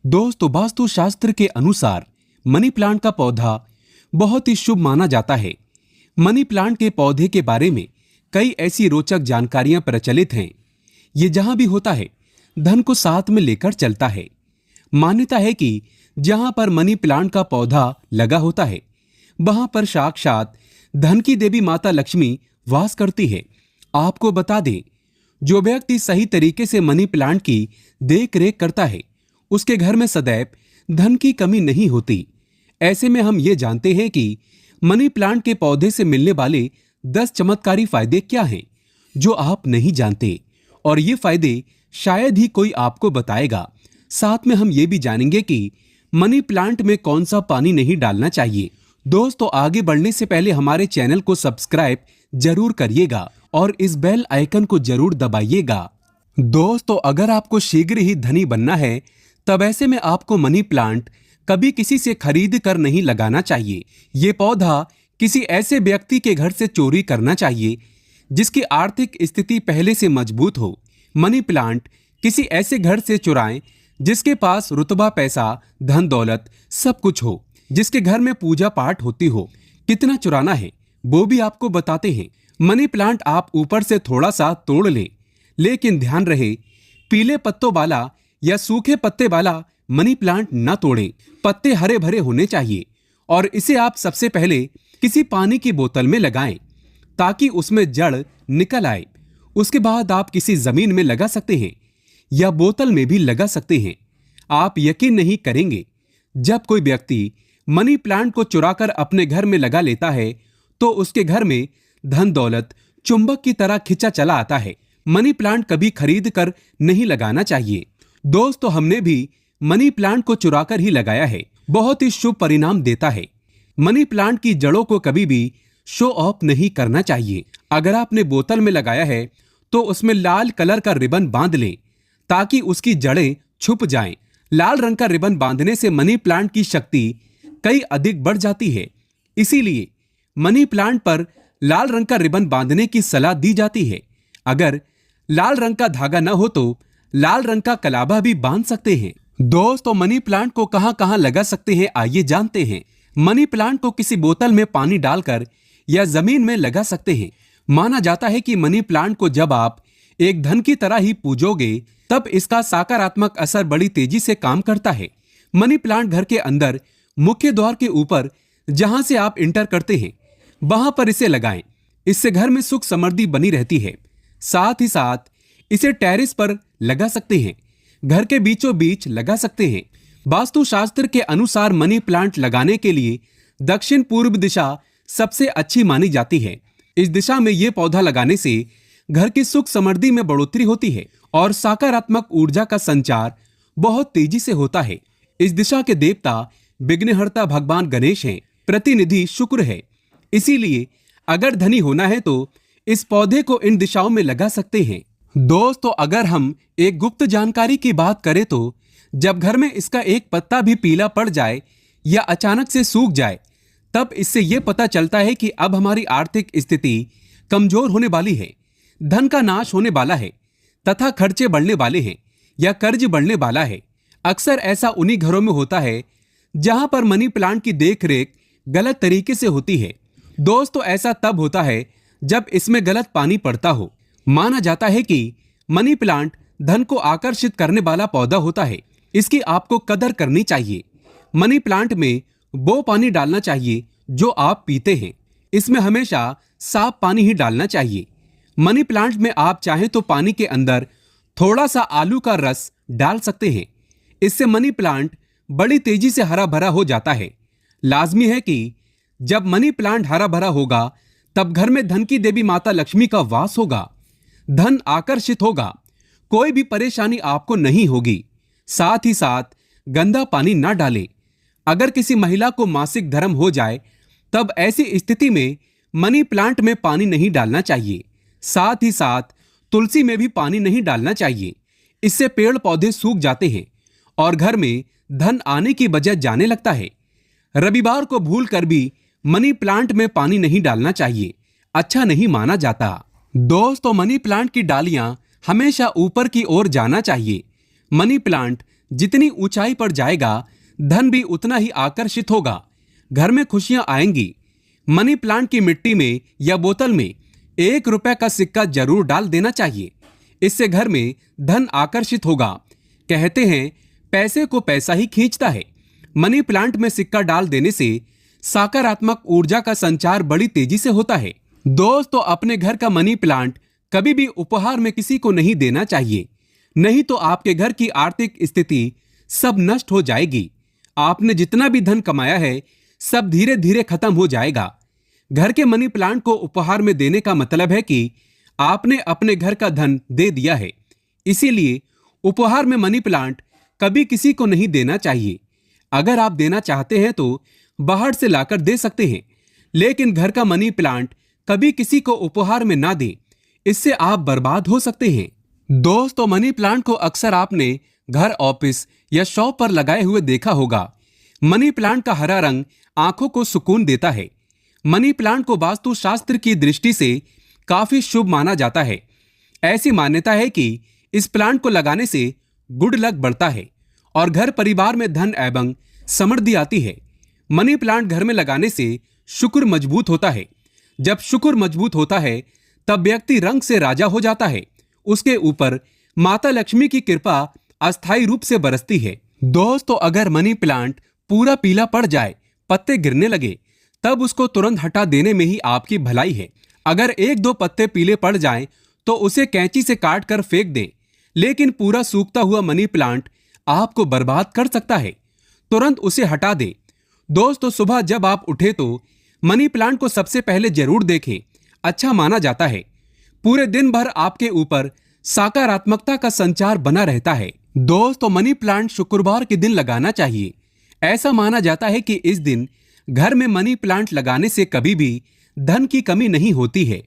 दोस्तों, वास्तु शास्त्र के अनुसार मनी प्लांट का पौधा बहुत ही शुभ माना जाता है। मनी प्लांट के पौधे के बारे में कई ऐसी रोचक जानकारियां प्रचलित हैं। ये जहां भी होता है, धन को साथ में लेकर चलता है। मान्यता है कि जहां पर मनी प्लांट का पौधा लगा होता है, वहां पर साक्षात धन की देवी माता लक्ष्मी वास करती है। आपको बता दें, जो व्यक्ति सही तरीके से मनी प्लांट की देख रेख करता है, उसके घर में सदैव धन की कमी नहीं होती। ऐसे में हम ये जानते हैं कि मनी प्लांट के पौधे से मिलने वाले 10 चमत्कारी फायदे क्या हैं, जो आप नहीं जानते, और ये फायदे शायद ही कोई आपको बताएगा। साथ में हम ये भी जानेंगे कि मनी प्लांट में कौन सा पानी नहीं डालना चाहिए। दोस्तों, आगे बढ़ने से पहले हमारे चैनल को सब्सक्राइब जरूर करिएगा और इस बेल आइकन को जरूर दबाइएगा। दोस्तों, अगर आपको शीघ्र ही धनी बनना है, तब ऐसे में आपको मनी प्लांट कभी किसी से खरीद कर नहीं लगाना चाहिए। ये पौधा किसी ऐसे व्यक्ति के घर से चोरी करना चाहिए जिसकी आर्थिक स्थिति पहले से मजबूत हो। मनी प्लांट किसी ऐसे घर से चुराएं जिसके पास रुतबा, पैसा, धन दौलत सब कुछ हो, जिसके घर में पूजा पाठ होती हो। कितना चुराना है वो भी आपको बताते हैं। मनी प्लांट आप ऊपर से थोड़ा सा तोड़ लें, लेकिन ध्यान रहे, पीले पत्तों वाला या सूखे पत्ते वाला मनी प्लांट न तोड़ें। पत्ते हरे भरे होने चाहिए और इसे आप सबसे पहले किसी पानी की बोतल में लगाएं ताकि उसमें जड़ निकल आए। उसके बाद आप किसी जमीन में लगा सकते हैं या बोतल में भी लगा सकते हैं। आप यकीन नहीं करेंगे, जब कोई व्यक्ति मनी प्लांट को चुराकर अपने घर में लगा लेता है तो उसके घर में धन दौलत चुंबक की तरह खिंचा चला आता है। मनी प्लांट कभी खरीद कर नहीं लगाना चाहिए। दोस्तों, हमने भी मनी प्लांट को चुराकर ही लगाया है, बहुत ही शुभ परिणाम देता है। मनी प्लांट की जड़ों को कभी भी शो ऑफ नहीं करना चाहिए। अगर आपने बोतल में लगाया है तो उसमें लाल कलर का रिबन बांध लें ताकि उसकी जड़ें छुप जाएं। लाल रंग का रिबन बांधने से मनी प्लांट की शक्ति कई अधिक बढ़ जाती है। इसीलिए मनी प्लांट पर लाल रंग का रिबन बांधने की सलाह दी जाती है। अगर लाल रंग का धागा न हो तो लाल रंग का कलाबा भी बांध सकते हैं। दोस्तों, मनी प्लांट को कहां कहां लगा सकते हैं, आइए जानते हैं। मनी प्लांट को किसी बोतल में पानी डालकर या जमीन में लगा सकते हैं। माना जाता है कि मनी प्लांट को जब आप एक धन की तरह ही पूजोगे, तब इसका सकारात्मक असर बड़ी तेजी से काम करता है। मनी प्लांट घर के अंदर मुख्य द्वार के ऊपर जहां से आप इंटर करते हैं, वहां पर इसे लगाएं। इससे घर में सुख समृद्धि बनी रहती है। साथ ही साथ इसे टेरेस पर लगा सकते हैं, घर के बीचों बीच लगा सकते हैं। वास्तु शास्त्र के अनुसार मनी प्लांट लगाने के लिए दक्षिण पूर्व दिशा सबसे अच्छी मानी जाती है। इस दिशा में यह पौधा लगाने से घर की सुख समृद्धि में बढ़ोतरी होती है और सकारात्मक ऊर्जा का संचार बहुत तेजी से होता है। इस दिशा के देवता विघ्नहर्ता भगवान गणेश हैं, प्रतिनिधि शुक्र है। इसीलिए अगर धनी होना है तो इस पौधे को इन दिशाओं में लगा सकते हैं। दोस्तों, अगर हम एक गुप्त जानकारी की बात करें तो जब घर में इसका एक पत्ता भी पीला पड़ जाए या अचानक से सूख जाए, तब इससे यह पता चलता है कि अब हमारी आर्थिक स्थिति कमजोर होने वाली है, धन का नाश होने वाला है तथा खर्चे बढ़ने वाले हैं या कर्ज बढ़ने वाला है। अक्सर ऐसा उन्हीं घरों में होता है जहां पर मनी प्लांट की देखरेख गलत तरीके से होती है। दोस्तों, ऐसा तब होता है जब इसमें गलत पानी पड़ता हो। माना जाता है कि मनी प्लांट धन को आकर्षित करने वाला पौधा होता है। इसकी आपको कदर करनी चाहिए। मनी प्लांट में वो पानी डालना चाहिए जो आप पीते हैं। इसमें हमेशा साफ पानी ही डालना चाहिए। मनी प्लांट में आप चाहें तो पानी के अंदर थोड़ा सा आलू का रस डाल सकते हैं। इससे मनी प्लांट बड़ी तेजी से हरा भरा हो जाता है। लाजमी है कि जब मनी प्लांट हरा भरा होगा, तब घर में धन की देवी माता लक्ष्मी का वास होगा, धन आकर्षित होगा, कोई भी परेशानी आपको नहीं होगी। साथ ही साथ गंदा पानी ना डालें। अगर किसी महिला को मासिक धर्म हो जाए, तब ऐसी स्थिति में मनी प्लांट में पानी नहीं डालना चाहिए। साथ ही साथ तुलसी में भी पानी नहीं डालना चाहिए। इससे पेड़ पौधे सूख जाते हैं और घर में धन आने की बजाय जाने लगता है। रविवार को भूल कर भी मनी प्लांट में पानी नहीं डालना चाहिए, अच्छा नहीं माना जाता। दोस्तों, मनी प्लांट की डालियां हमेशा ऊपर की ओर जाना चाहिए। मनी प्लांट जितनी ऊंचाई पर जाएगा धन भी उतना ही आकर्षित होगा। घर में खुशियां आएंगी। मनी प्लांट की मिट्टी में या बोतल में 1 रुपए का सिक्का जरूर डाल देना चाहिए। इससे घर में धन आकर्षित होगा। कहते हैं पैसे को पैसा ही खींचता है। मनी प्लांट में सिक्का डाल देने से सकारात्मक ऊर्जा का संचार बड़ी तेजी से होता है। दोस्तों, अपने घर का मनी प्लांट कभी भी उपहार में किसी को नहीं देना चाहिए, नहीं तो आपके घर की आर्थिक स्थिति सब नष्ट हो जाएगी। आपने जितना भी धन कमाया है सब धीरे धीरे खत्म हो जाएगा। घर के मनी प्लांट को उपहार में देने का मतलब है कि आपने अपने घर का धन दे दिया है। इसीलिए उपहार में मनी प्लांट कभी किसी को नहीं देना चाहिए। अगर आप देना चाहते हैं तो बाहर से लाकर दे सकते हैं, लेकिन घर का मनी प्लांट कभी किसी को उपहार में ना दें, इससे आप बर्बाद हो सकते हैं। दोस्तों, मनी प्लांट को अक्सर आपने घर, ऑफिस या शॉप पर लगाए हुए देखा होगा। मनी प्लांट का हरा रंग आंखों को सुकून देता है। मनी प्लांट को वास्तुशास्त्र की दृष्टि से काफी शुभ माना जाता है। ऐसी मान्यता है कि इस प्लांट को लगाने से गुड लक बढ़ता है और घर परिवार में धन एवं समृद्धि आती है। मनी प्लांट घर में लगाने से शुक्र मजबूत होता है। जब शुक्र मजबूत होता है तब व्यक्ति रंग से राजा हो जाता है। उसके ऊपर माता लक्ष्मी की कृपा अस्थायी रूप से बरसती है। दोस्तों, अगर मनी प्लांट पूरा पीला पड़ जाए, पत्ते गिरने लगे, तब उसको तुरंत हटा देने में ही आपकी भलाई है। अगर 1-2 पत्ते पीले पड़ जाएं, तो उसे कैंची से काट कर फेंक दें, लेकिन पूरा सूखता हुआ मनी प्लांट आपको बर्बाद कर सकता है। तुरंत उसे हटा दें। दोस्तों, सुबह जब आप उठे तो मनी प्लांट को सबसे पहले जरूर देखें। अच्छा माना जाता है। पूरे दिन भर आपके ऊपर सकारात्मकता का संचार बना रहता है। दोस्तों, मनी प्लांट शुक्रवार के दिन लगाना चाहिए। ऐसा माना जाता है कि इस दिन घर में मनी प्लांट लगाने से कभी भी धन की कमी नहीं होती है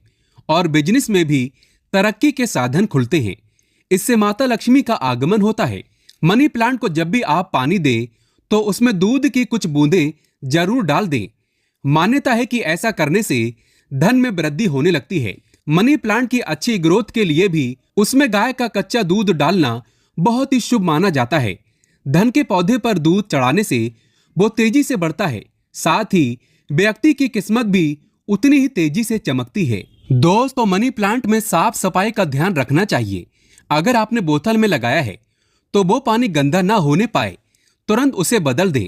और बिजनेस में भी तरक्की के साधन खुलते हैं। इससे माता लक्ष्मी का आगमन होता है। मनी प्लांट को जब भी आप पानी दें तो उसमें दूध की कुछ बूंदें जरूर डाल दें। मान्यता है कि ऐसा करने से धन में वृद्धि होने लगती है। मनी प्लांट की अच्छी ग्रोथ के लिए भी उसमें गाय का कच्चा दूध डालना बहुत ही शुभ माना जाता है। धन के पौधे पर दूध चढ़ाने से वो तेजी से बढ़ता है। साथ ही व्यक्ति की किस्मत भी उतनी ही तेजी से चमकती है। दोस्तों, मनी प्लांट में साफ सफाई का ध्यान रखना चाहिए। अगर आपने बोतल में लगाया है तो वो पानी गंदा ना होने पाए, तुरंत उसे बदल दें।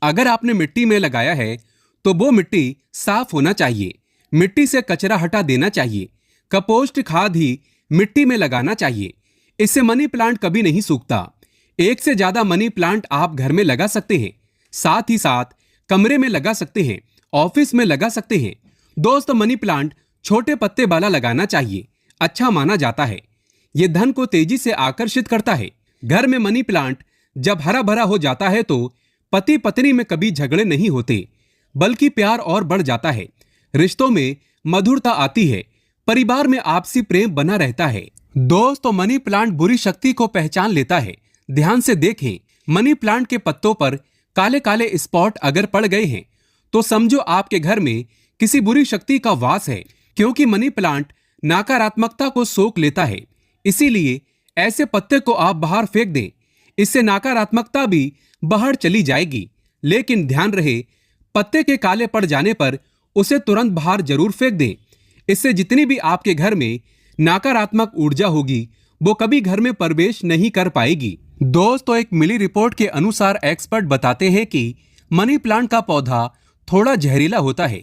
अगर आपने मिट्टी में लगाया है तो वो मिट्टी साफ होना चाहिए। मिट्टी से कचरा हटा देना चाहिए। कंपोस्ट खाद ही मिट्टी में लगाना चाहिए। इससे मनी प्लांट कभी नहीं सूखता। 1 से ज्यादा मनी प्लांट आप घर में लगा सकते हैं। साथ ही साथ कमरे में लगा सकते हैं, ऑफिस में लगा सकते हैं। दोस्तों, मनी प्लांट छोटे पत्ते वाला लगाना चाहिए। अच्छा माना जाता है। यह धन को तेजी से आकर्षित करता है। घर में मनी प्लांट जब हरा भरा हो जाता है तो पति पत्नी में कभी झगड़े नहीं होते, बल्कि प्यार और बढ़ जाता है। रिश्तों में मधुरता आती है। परिवार में आपसी प्रेम बना रहता है। दोस्तों, मनी प्लांट बुरी शक्ति को पहचान लेता है। ध्यान से देखें, मनी प्लांट के पत्तों पर काले काले स्पॉट अगर पड़ गए हैं तो समझो आपके घर में किसी बुरी शक्ति का वास है, क्योंकि मनी प्लांट नकारात्मकता को सोख लेता है। इसीलिए ऐसे पत्ते को आप बाहर फेंक दें। इससे नकारात्मकता भी बाहर चली जाएगी। लेकिन ध्यान रहे, पत्ते के काले पड़ जाने पर उसे तुरंत बाहर जरूर फेंक दें। इससे जितनी भी आपके घर में नकारात्मक ऊर्जा होगी वो कभी घर में प्रवेश नहीं कर पाएगी। दोस्तों, एक मिली रिपोर्ट के अनुसार एक्सपर्ट बताते हैं कि मनी प्लांट का पौधा थोड़ा जहरीला होता है।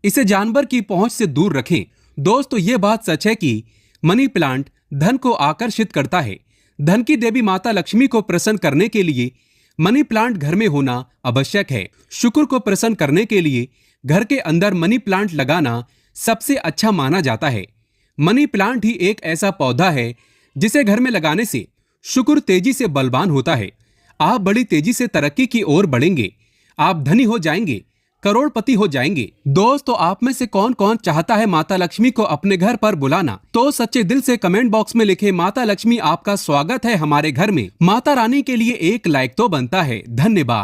इसे जानवर की पहुंच से दूर रखें। दोस्तों, ये बात सच है कि मनी प्लांट धन को आकर्षित करता है। धन की देवी माता लक्ष्मी को प्रसन्न करने के लिए मनी प्लांट घर में होना आवश्यक है। शुक्र को प्रसन्न करने के लिए घर के अंदर मनी प्लांट लगाना सबसे अच्छा माना जाता है। मनी प्लांट ही एक ऐसा पौधा है जिसे घर में लगाने से शुक्र तेजी से बलवान होता है। आप बड़ी तेजी से तरक्की की ओर बढ़ेंगे। आप धनी हो जाएंगे, करोड़पति हो जाएंगे। दोस्तों, आप में से कौन कौन चाहता है माता लक्ष्मी को अपने घर पर बुलाना? तो सच्चे दिल से कमेंट बॉक्स में लिखे, माता लक्ष्मी आपका स्वागत है हमारे घर में। माता रानी के लिए एक लाइक तो बनता है। धन्यवाद।